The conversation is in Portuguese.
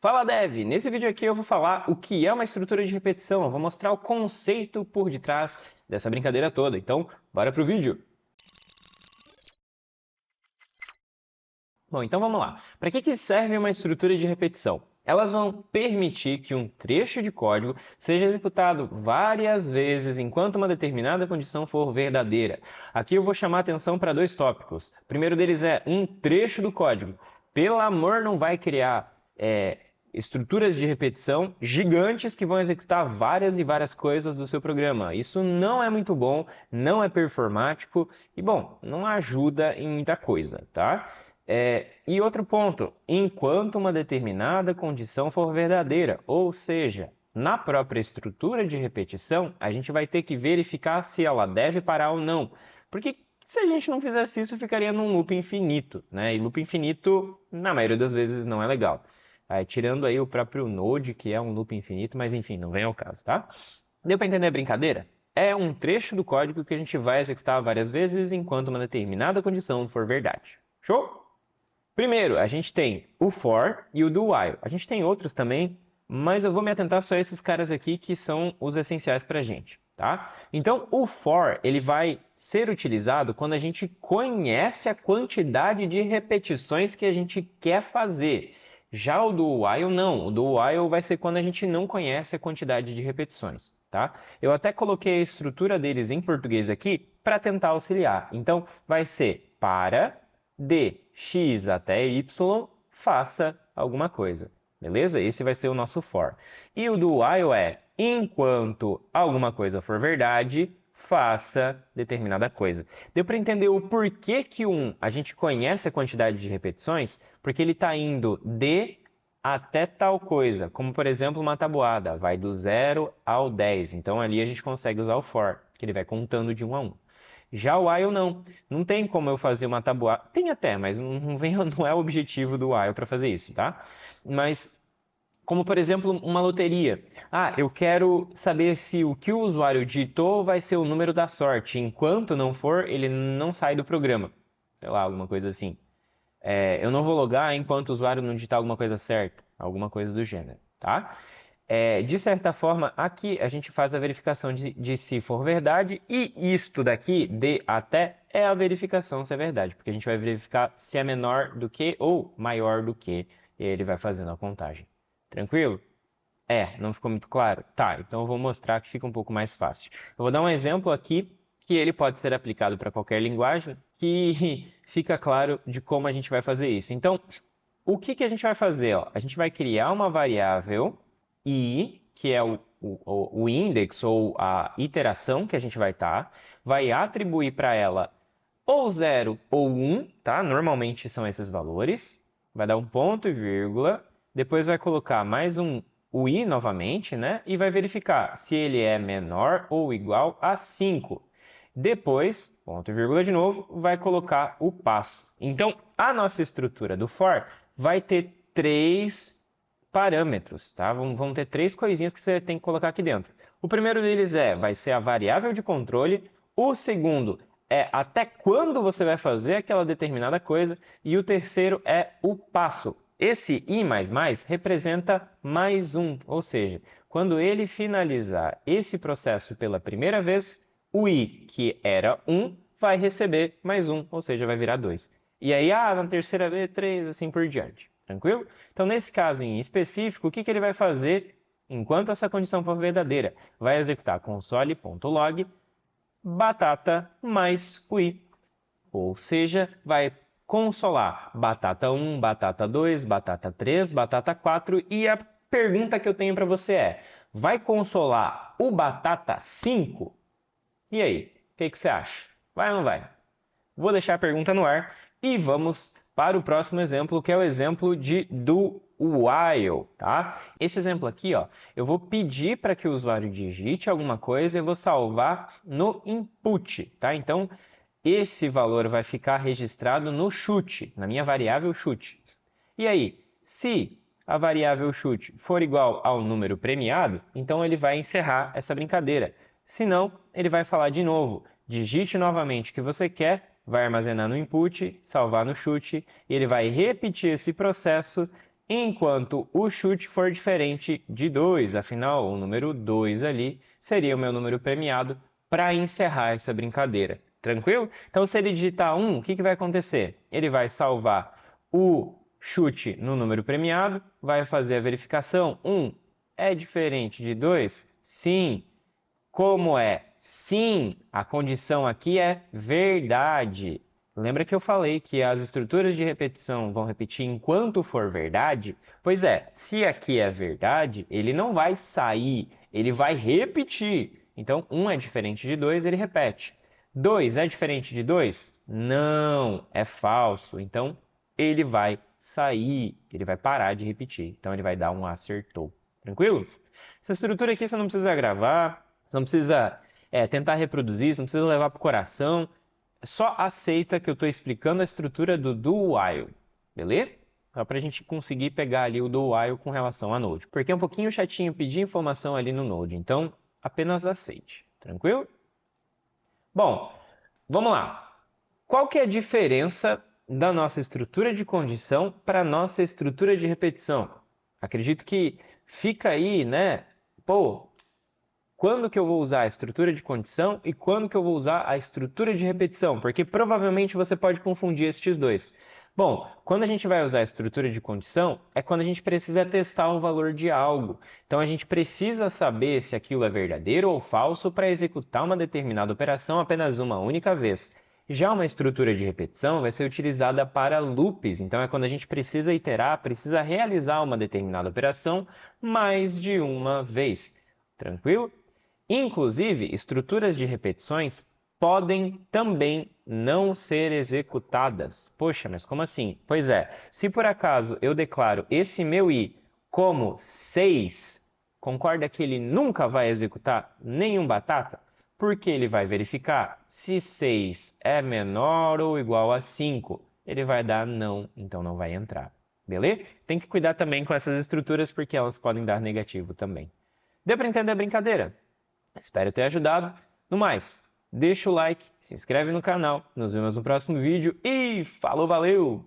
Fala Dev! Nesse vídeo aqui eu vou falar o que é uma estrutura de repetição, eu vou mostrar o conceito por detrás dessa brincadeira toda. Então, bora pro vídeo! Bom, então vamos lá. Para que serve uma estrutura de repetição? Elas vão permitir que um trecho de código seja executado várias vezes enquanto uma determinada condição for verdadeira. Aqui eu vou chamar atenção para dois tópicos. O primeiro deles é um trecho do código. Pelo amor, não vai criar estruturas de repetição gigantes que vão executar várias e várias coisas do seu programa. Isso não é muito bom, não é performático e, bom, não ajuda em muita coisa, tá? E outro ponto, enquanto uma determinada condição for verdadeira, ou seja, na própria estrutura de repetição, a gente vai ter que verificar se ela deve parar ou não. Porque se a gente não fizesse isso, ficaria num loop infinito, né? E loop infinito, na maioria das vezes, não é legal. Tirando aí o próprio Node, que é um loop infinito, mas enfim, não vem ao caso, tá? Deu para entender a brincadeira? É um trecho do código que a gente vai executar várias vezes enquanto uma determinada condição for verdade. Show? Primeiro, a gente tem o for e o do while. A gente tem outros também, mas eu vou me atentar só a esses caras aqui que são os essenciais para a gente, tá? Então, o for ele vai ser utilizado quando a gente conhece a quantidade de repetições que a gente quer fazer. Já o do while não. O do while vai ser quando a gente não conhece a quantidade de repetições, tá? Eu até coloquei a estrutura deles em português aqui para tentar auxiliar. Então, vai ser para de x até y, faça alguma coisa. Beleza? Esse vai ser o nosso for. E o do while é, enquanto alguma coisa for verdade, faça determinada coisa. Deu para entender o porquê que a gente conhece a quantidade de repetições? Porque ele está indo de até tal coisa, como por exemplo uma tabuada, vai do 0 ao 10. Então ali a gente consegue usar o for, que ele vai contando de 1 a 1. Já o while não tem como eu fazer uma tabuada, tem até, mas não é o objetivo do while para fazer isso, tá? Mas, como por exemplo, uma loteria. Eu quero saber se o que o usuário digitou vai ser o número da sorte, enquanto não for, ele não sai do programa. Sei lá, alguma coisa assim. Eu não vou logar enquanto o usuário não digitar alguma coisa certa, alguma coisa do gênero, tá? De certa forma, aqui a gente faz a verificação de se for verdade e isto daqui, de até, é a verificação se é verdade, porque a gente vai verificar se é menor do que ou maior do que, e ele vai fazendo a contagem. Tranquilo? Não ficou muito claro? Tá, então eu vou mostrar que fica um pouco mais fácil. Eu vou dar um exemplo aqui que ele pode ser aplicado para qualquer linguagem, que fica claro de como a gente vai fazer isso. Então, o que a gente vai fazer? A gente vai criar uma variável i, que é o index ou a iteração que a gente vai atribuir para ela ou 0 ou 1, tá? Normalmente são esses valores. Vai dar um ponto e vírgula, depois vai colocar mais o i novamente, né? E vai verificar se ele é menor ou igual a 5. Depois, ponto e vírgula de novo, vai colocar o passo. Então, a nossa estrutura do for vai ter 3 parâmetros, tá? Vão ter 3 coisinhas que você tem que colocar aqui dentro. O primeiro deles vai ser a variável de controle. O segundo é até quando você vai fazer aquela determinada coisa. E o terceiro é o passo. Esse i++ representa mais um, ou seja, quando ele finalizar esse processo pela primeira vez, o i, que era 1, vai receber mais 1, ou seja, vai virar 2. E aí, na terceira vez, 3, assim por diante. Tranquilo? Então, nesse caso em específico, o que ele vai fazer enquanto essa condição for verdadeira? Vai executar console.log batata mais o i. Ou seja, vai consolar batata 1, batata 2, batata 3, batata 4. E a pergunta que eu tenho para você vai consolar o batata 5? E aí, o que você acha? Vai ou não vai? Vou deixar a pergunta no ar e vamos para o próximo exemplo, que é o exemplo do while, tá? Esse exemplo aqui, eu vou pedir para que o usuário digite alguma coisa e eu vou salvar no input, tá? Então, esse valor vai ficar registrado no chute, na minha variável chute. E aí, se a variável chute for igual ao número premiado, então ele vai encerrar essa brincadeira. Se não, ele vai falar de novo, digite novamente o que você quer, vai armazenar no input, salvar no chute, e ele vai repetir esse processo enquanto o chute for diferente de 2. Afinal, o número 2 ali seria o meu número premiado para encerrar essa brincadeira. Tranquilo? Então, se ele digitar 1, o que vai acontecer? Ele vai salvar o chute no número premiado, vai fazer a verificação. 1 é diferente de 2? Sim. Como é? Sim. A condição aqui é verdade. Lembra que eu falei que as estruturas de repetição vão repetir enquanto for verdade? Pois é, se aqui é verdade, ele não vai sair, ele vai repetir. Então, 1 é diferente de 2, ele repete. 2 é diferente de 2? Não, é falso. Então, ele vai sair, ele vai parar de repetir. Então, ele vai dar um acertou. Tranquilo? Essa estrutura aqui você não precisa gravar, você não precisa tentar reproduzir, você não precisa levar para o coração. Só aceita que eu estou explicando a estrutura do do while, beleza? Só para a gente conseguir pegar ali o do while com relação a Node. Porque é um pouquinho chatinho pedir informação ali no Node, então apenas aceite, tranquilo? Bom, vamos lá. Qual que é a diferença da nossa estrutura de condição para a nossa estrutura de repetição? Acredito que fica aí, né? Pô, quando que eu vou usar a estrutura de condição e quando que eu vou usar a estrutura de repetição? Porque provavelmente você pode confundir estes dois. Bom, quando a gente vai usar a estrutura de condição, é quando a gente precisa testar o valor de algo. Então, a gente precisa saber se aquilo é verdadeiro ou falso para executar uma determinada operação apenas uma única vez. Já uma estrutura de repetição vai ser utilizada para loops, então é quando a gente precisa iterar, precisa realizar uma determinada operação mais de uma vez. Tranquilo? Inclusive, estruturas de repetições podem também não ser executadas. Poxa, mas como assim? Pois é, se por acaso eu declaro esse meu i como 6, concorda que ele nunca vai executar nenhum batata? Porque ele vai verificar se 6 é menor ou igual a 5. Ele vai dar não, então não vai entrar. Beleza? Tem que cuidar também com essas estruturas porque elas podem dar negativo também. Deu para entender a brincadeira? Espero ter ajudado. No mais, deixa o like, se inscreve no canal, nos vemos no próximo vídeo e falou, valeu!